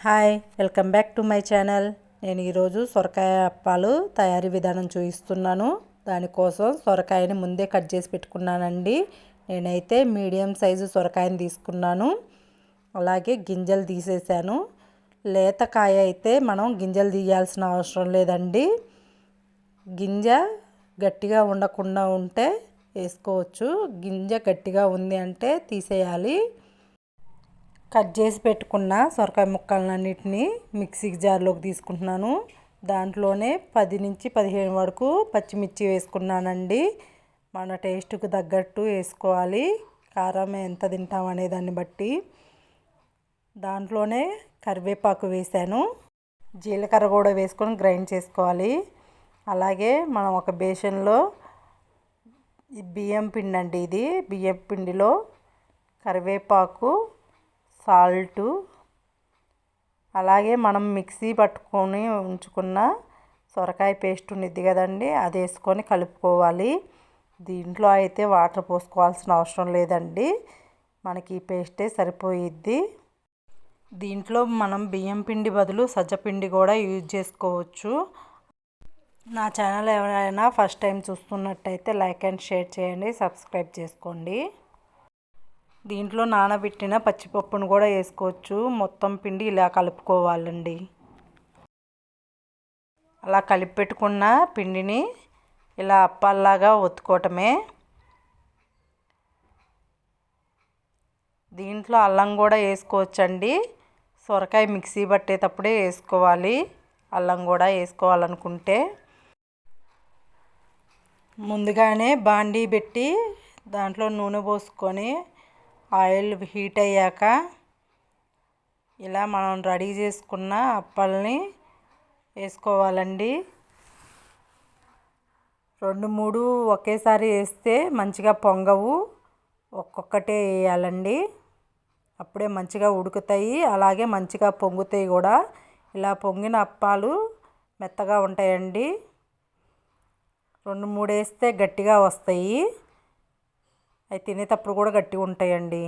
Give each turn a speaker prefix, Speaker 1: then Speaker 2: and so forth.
Speaker 1: Hi welcome back to my channel. నేను ఈరోజు సొరకాయ అప్పాలు తయారీ విధానం చూపిస్తున్నాను. దానికోసం సొరకాయని ముందే కట్ చేసి పెట్టుకున్నానండి. నేనైతే మీడియం సైజు సొరకాయని తీసుకున్నాను. అలాగే గింజలు తీసేసాను. లేత కాయ అయితే మనం గింజలు తీయాల్సిన అవసరం లేదండి. గింజ గట్టిగా ఉండకుండా ఉంటే వేసుకోవచ్చు. గింజ గట్టిగా ఉంది అంటే తీసేయాలి. కట్ చేసి పెట్టుకున్న సొరకాయ ముక్కలన్నిటిని మిక్సీ జార్లోకి తీసుకుంటున్నాను. దాంట్లోనే 10 నుంచి 15 వరకు పచ్చిమిర్చి వేసుకున్నానండి. మన టేస్ట్కు తగ్గట్టు వేసుకోవాలి. కారం ఎంత తింటాం అనే దాన్ని బట్టి. దాంట్లోనే కరివేపాకు వేసాను. జీలకర్ర కూడా వేసుకొని గ్రైండ్ చేసుకోవాలి. అలాగే మనం ఒక బేషన్లో బియ్యం పిండి అండి, ఇది బియ్యం పిండిలో కరివేపాకు, సాల్టు, అలాగే మనం మిక్సీ పట్టుకొని ఉంచుకున్న సొరకాయ పేస్ట్ ఉన్నది కదండి, అది వేసుకొని కలుపుకోవాలి. దీంట్లో అయితే వాటర్ పోసుకోవాల్సిన అవసరం లేదండి. మనకి ఈ పేస్టే సరిపోయిద్ది. దీంట్లో మనం బియ్యం పిండి బదులు సజ్జపిండి కూడా యూజ్ చేసుకోవచ్చు. నా ఛానల్ ఎవరైనా ఫస్ట్ టైం చూస్తున్నట్టయితే లైక్ అండ్ షేర్ చేయండి, సబ్స్క్రైబ్ చేసుకోండి. దీంట్లో నానబెట్టిన పచ్చిపప్పును కూడా వేసుకోవచ్చు. మొత్తం పిండి ఇలా కలుపుకోవాలండి. అలా కలిపి పెట్టుకున్న పిండిని ఇలా అప్పాల్లాగా ఒత్తుకోవటమే. దీంట్లో అల్లం కూడా వేసుకోవచ్చండి. సొరకాయ మిక్సీ పట్టేటప్పుడే వేసుకోవాలి. అల్లం కూడా వేసుకోవాలనుకుంటే ముందుగానే బాండీ పెట్టి దాంట్లో నూనె పోసుకొని ఆయిల్ హీట్ అయ్యాక ఇలా మనం రెడీ చేసుకున్న అప్పాలని వేసుకోవాలండి. 2-3 ఒకేసారి వేస్తే మంచిగా పొంగవు. ఒక్కొక్కటే వేయాలండి. అప్పుడే మంచిగా ఉడుకుతాయి, అలాగే మంచిగా పొంగుతాయి కూడా. ఇలా పొంగిన అప్పాలు మెత్తగా ఉంటాయండి. 2-3 వేస్తే గట్టిగా వస్తాయి. అవి తినేటప్పుడు కూడా గట్టిగా ఉంటాయండి.